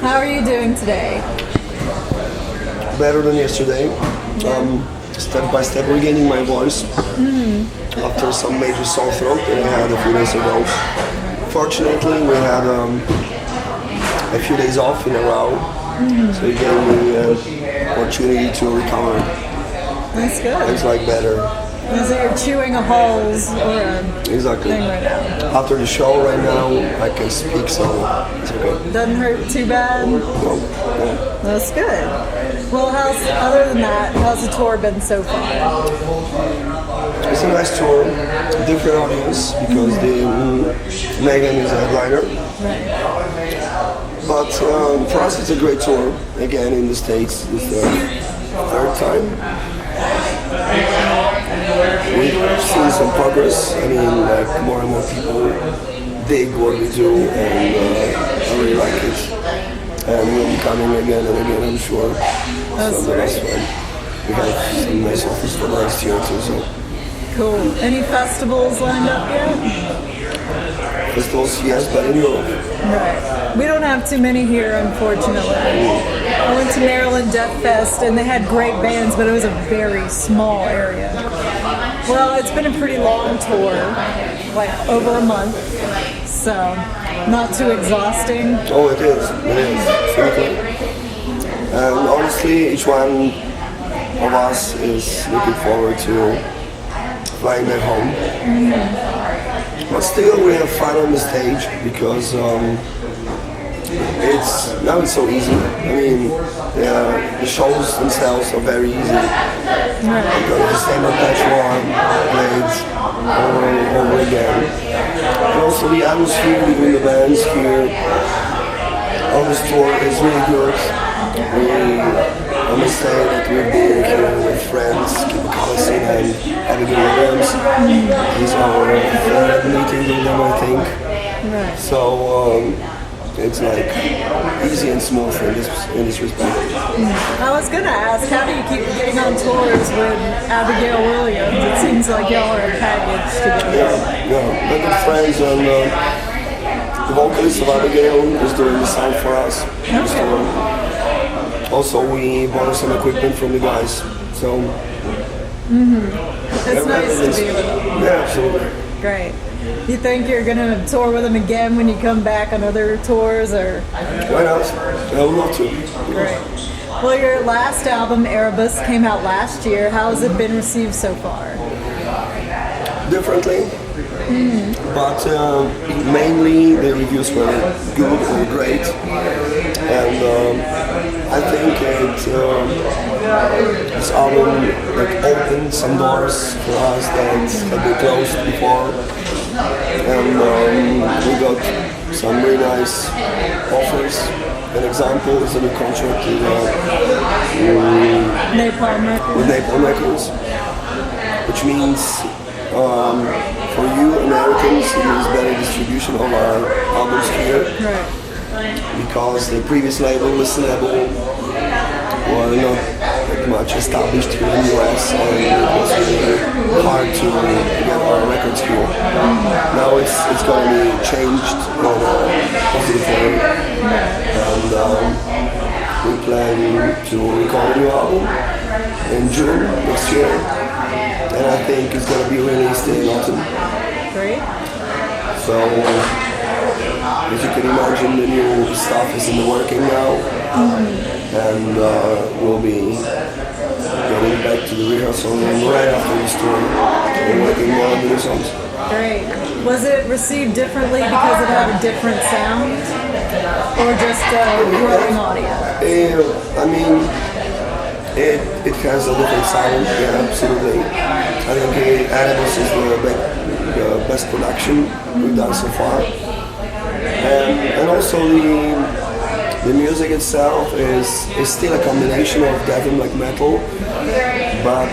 How are you doing today? Better than yesterday. Step by step regaining my voice after some major sore throat that I had a few days ago. Fortunately, we had a few days off in a row, so it gave me an opportunity to recover. That's good. It's like better. Is it you're chewing a halls or a Exactly. thing right now? After the show right now, I can speak, so it's okay. Doesn't hurt too bad? No, no. That's good. Well, other than that, how's the tour been so far? It's a nice tour, different audience, because Megan is a headliner. Right. But for us, it's a great tour. Again, in the States, it's the third time. We've seen some progress. I mean, like more and more people dig what we do, and I really like it. And we'll be coming again and again, I'm sure. That's So that's fun. We have some nice offers for next year too. So Cool. Any festivals lined up yet? festivals, yes, but in Europe. Right. We don't have too many here, unfortunately. I went to Maryland Death Fest and they had great bands, but it was a very small area. Well, it's been a pretty long tour, like over a month, so not too exhausting. Oh, it is. It is. Simply. And honestly, each one of us is looking forward to flying back home. But still, we have fun on the stage because it's so easy. I mean, the shows themselves are very easy. Because the same perpetual played over and over again. And also the atmosphere between the bands here on this tour is really good. I must say that we've been here with friends, Kip Collison and Abigail Williams. These are our third meeting with them, I think. Right. So it's like easy and smooth in this respect. I was gonna ask, how do you keep getting on tours with Abigail Williams? It seems like y'all are a package together. Yeah, we're good friends, and the vocalist of Abigail is doing the sound for us. Okay. Also, we bought some equipment from the guys, so It's nice to be with them. yeah, absolutely. Great. You think you're gonna tour with them again when you come back on other tours, or? Why not? I would love to. Great. Well, your last album, Erebus, came out last year. How has it been received so far? Differently, but mainly the reviews were good or great, and I think this album opened some doors for us that had been closed before, and we got some really nice offers. An example is a new contract with Napalm Records, which means for you Americans, it means better distribution of our albums here. Right. Because the previous label, Listen Label, were not that much established here in the US, and it was really hard to get our records here. Now it's going to be changed in a positive way, and we plan to record a new album in June next year, and I think it's going to be released in autumn. Great. So, as you can imagine, the new stuff is in the working now, and we'll be getting back to the rehearsal room right after this tour and working more on the new songs. Great. Was it received differently because it had a different sound, or just a growing audience? I mean, it has a different sound, yeah, absolutely. I think Erebus is the best production we've done so far. And also the music itself is still a combination of death and black metal, but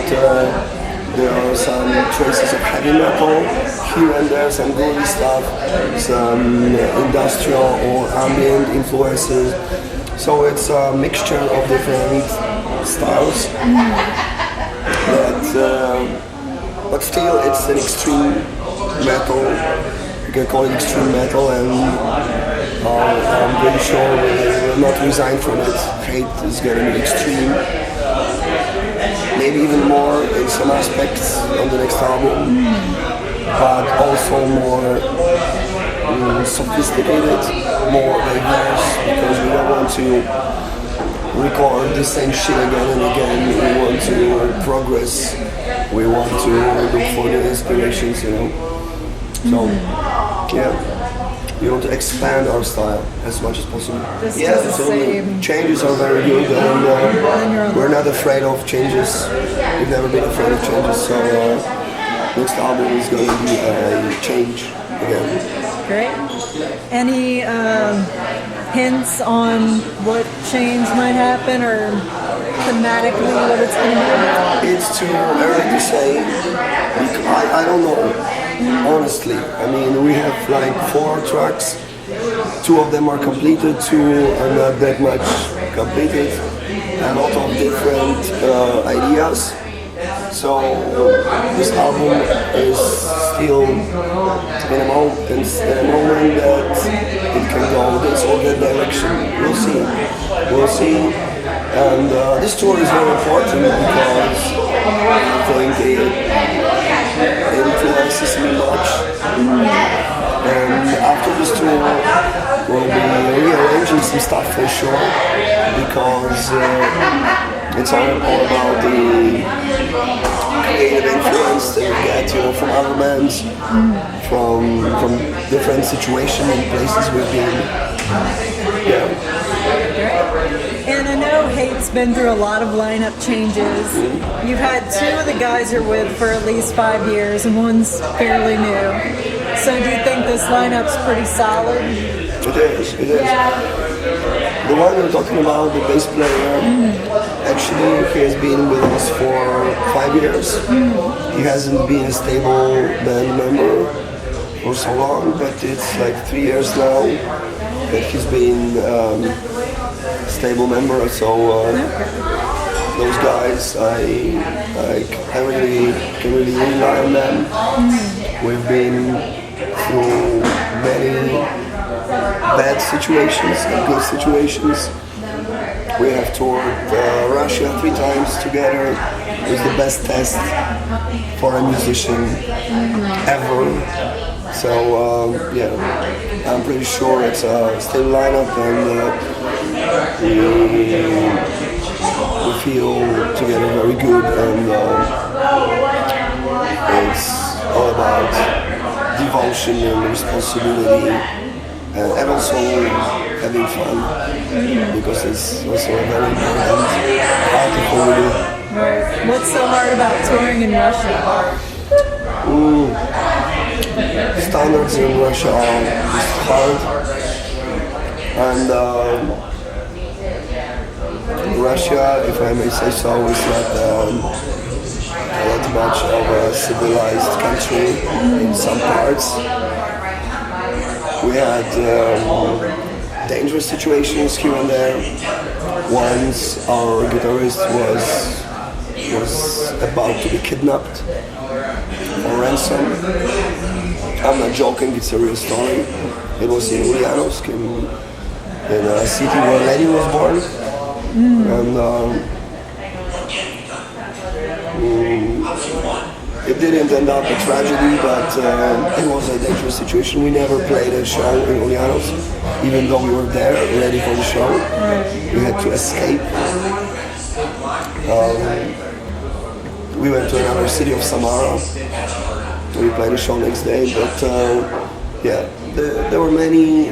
there are some traces of heavy metal here and there, some groovy stuff, some industrial or ambient influences. So it's a mixture of different styles, but still it's an extreme metal, can call it extreme metal, and I'm pretty sure we will not resign from it. Hate is going to be extreme, maybe even more in some aspects on the next album, but also more sophisticated, more diverse, because we don't want to record the same shit again and again. We want to progress. We want to look for the inspirations, you know. So, yeah, we want to expand our style as much as possible. This Yeah, is the so same. changes are very good, and we're not afraid of changes. We've never been afraid of changes, so next album is going to be a change again. Great. Any hints on what change might happen, or thematically what it's going to be about? It's too early to say. I don't know, honestly. I mean, we have like 4 tracks. 2 of them are completed, 2 are not that much completed. A lot of different ideas. So this album is still in a moment that it can go this or that direction. We'll see. We'll see. And this tour is very important because I think it influences me much. And after this tour, we'll be rearranging some stuff for sure, because it's all about the creative influence that we get, you know, from other bands, from different situations and places we've been. Yeah. And I know Hate's been through a lot of lineup changes. You've had 2 of the guys you're with for at least 5 years, and one's fairly new. So do you think this lineup's pretty solid? It is. The one we're talking about, the bass player, actually he has been with us for 5 years. He hasn't been a stable band member for so long, but it's like 3 years now that he's been stable member. So those guys, I really can really rely on them. We've been through many bad situations and good situations. We have toured Russia 3 times together. It was the best test for a musician ever. So yeah, I'm pretty sure it's a stable lineup, and we feel together very good, and it's all about devotion and responsibility, and also having fun, because it's also a very important part of what we do. Right. What's so hard about touring in Russia? Standards in Russia are just hard, and Russia, if I may say so, is not much of a civilized country in some parts. We had dangerous situations here and there. Once our guitarist was about to be kidnapped for ransom. I'm not joking, it's a real story. It was in Ulyanovsk, in a city where Lenin was born. And it didn't end up a tragedy, but it was a dangerous situation. We never played a show in Ulyanovsk, even though we were there ready for the show. We had to escape. We went to another city of Samara. We played a show next day, but yeah, there were many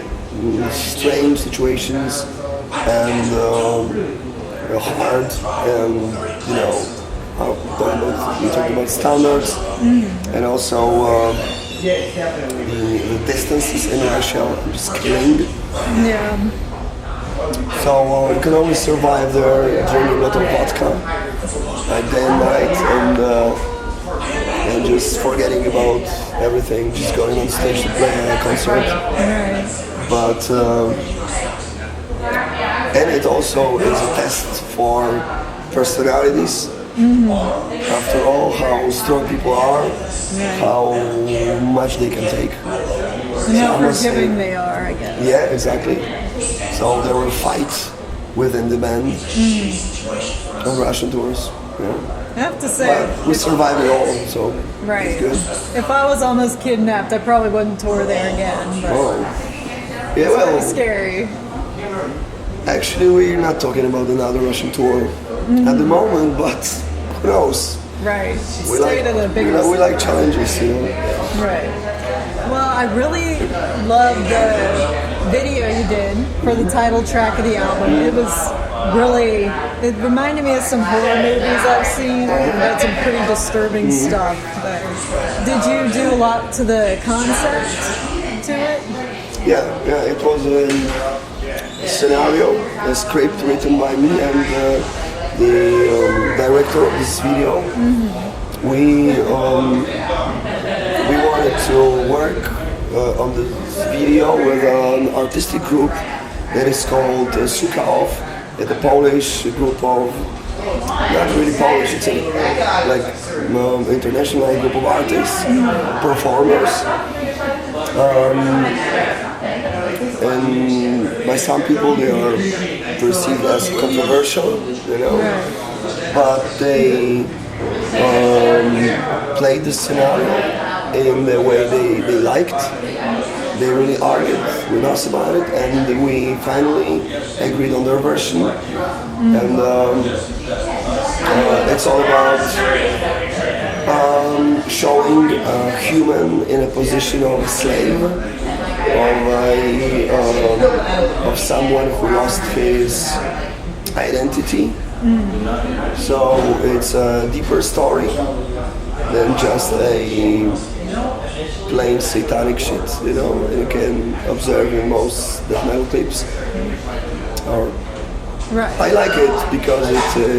strange situations, and hard, and you know, we talked about standards, and also the distances in Russia are just killing. Yeah. So you can always survive there drinking a lot of vodka, like day and night, and just forgetting about everything, just going on stage to play a concert. But and it also is a test for personalities. After all, how strong people are, how much they can take. And how I must say- forgiving they are, I guess. Yeah, exactly. So there were fights within the band on Russian tours. Yeah. I have to say, But we survived it all, so right. it's good. If I was almost kidnapped, I probably wouldn't tour there again. But Oh. Yeah, it's well, scary. actually we're not talking about another Russian tour at the moment, but who knows? Right. We Stay to the bigger. we like challenges, you know. Right. Well, I really love the video you did for the title track of the album. It was really, it reminded me of some horror movies I've seen. It had some pretty disturbing stuff there. Did you do a lot to the concept to it? Yeah, it was a scenario, a script written by me and the director of this video. We wanted to work on the video with an artistic group that is called Sukaow. It's a Polish group of, not really Polish, it's a international group of artists, performers. And by some people they are perceived as controversial, you know, but they played the scenario in the way they liked. They really argued with us about it, and we finally agreed on their version. And it's all about showing a human in a position of a slave, of someone who lost his identity. So it's a deeper story than just a plain satanic shit, you know, you can observe in most death metal clips. Or Right. I like it because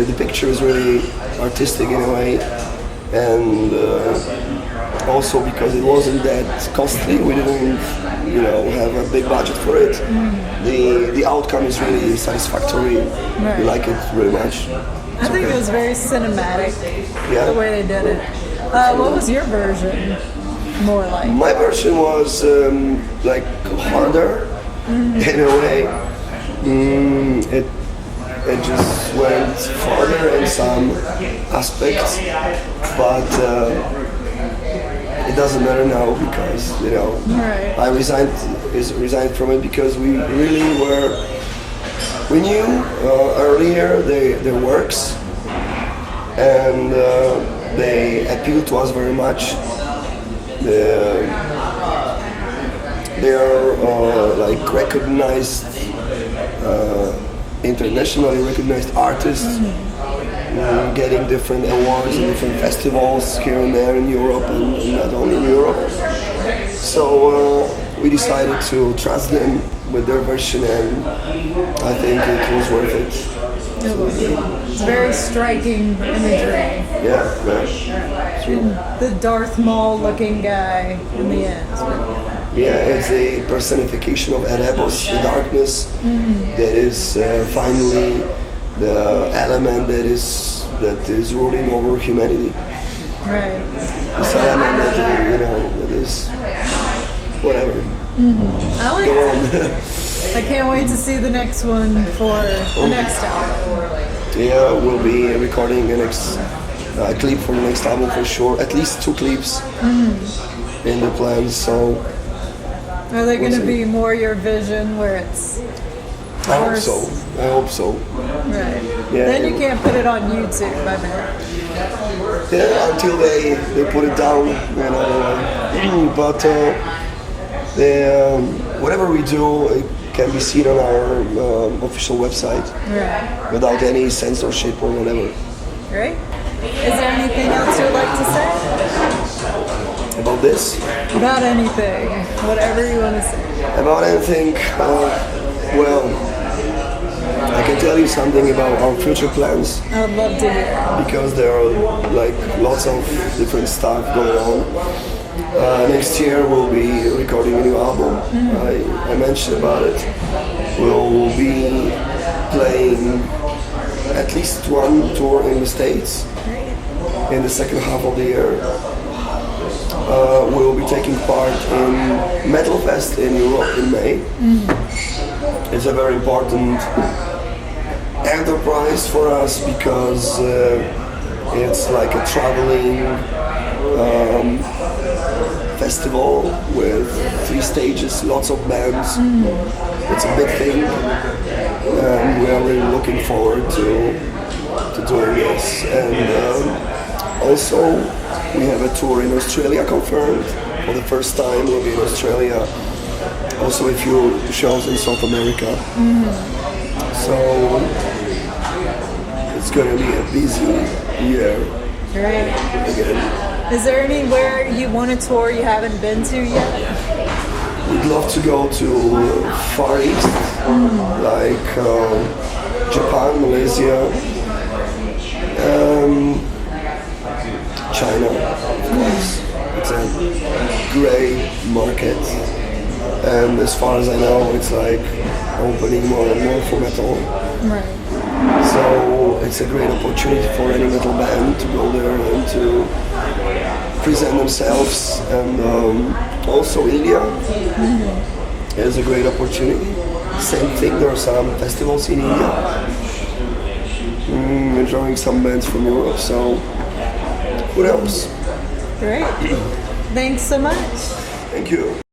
the picture is really artistic in a way, and also because it wasn't that costly. We didn't, you know, have a big budget for it. The outcome is really satisfactory. Right. We like it really much. I think it was very cinematic, Yeah. the way they did it. What was your version more like? My version was like harder in a way. It just went farther in some aspects, but it doesn't matter now because, you know, Right. I resigned from it because we really we knew earlier their works, and they appealed to us very much. They are like recognized, internationally recognized artists, getting different awards in different festivals here and there in Europe, and not only in Europe. So we decided to trust them with their version, and I think it was worth it. It's very striking imagery. Yeah, right. And the Darth Maul looking guy in the end. Yeah, it's a personification of Erebos, the darkness, that is finally the element that is ruling over humanity. Right. This element that, you know, that is whatever. I like Go it. on. I can't wait to see the next one for the next album. Yeah, we'll be recording the next clip for the next album for sure. At least 2 clips in the plans. So Are they going to see. be more your vision where it's I hope First. so. I hope so. right? Yeah, Then you it- can't put it on YouTube, I bet. Yeah, until they put it down, you know. But whatever we do, it can be seen on our official website Right. without any censorship or whatever. Great. Is there anything else you would like to say? About this, About anything, whatever you want to say. about anything, well, I can tell you something about our future plans, I would love to hear. because there are like lots of different stuff going on. Next year we'll be recording a new album. I mentioned about it. We'll be playing at least 1 tour in the States in the second half of the year. we'll be taking part in Metal Fest in Europe in May. It's a very important enterprise for us because it's like a traveling festival with 3 stages, lots of bands. It's a big thing, and we are really looking forward to doing this. And also, we have a tour in Australia confirmed. For the first time, we'll be in Australia. Also, a few shows in South America. So it's going to be a busy year. Great. Again. Is there anywhere you want to tour you haven't been to yet? We'd love to go to Far East, like Japan, Malaysia, China, of course. It's a great market, and as far as I know, it's like opening more and more for metal. Right. So it's a great opportunity for any metal band to go there and to present themselves. And also India is a great opportunity. Same thing, there are some festivals in India. Enjoying some bands from Europe, so who else? Great. Thanks so much. Thank you.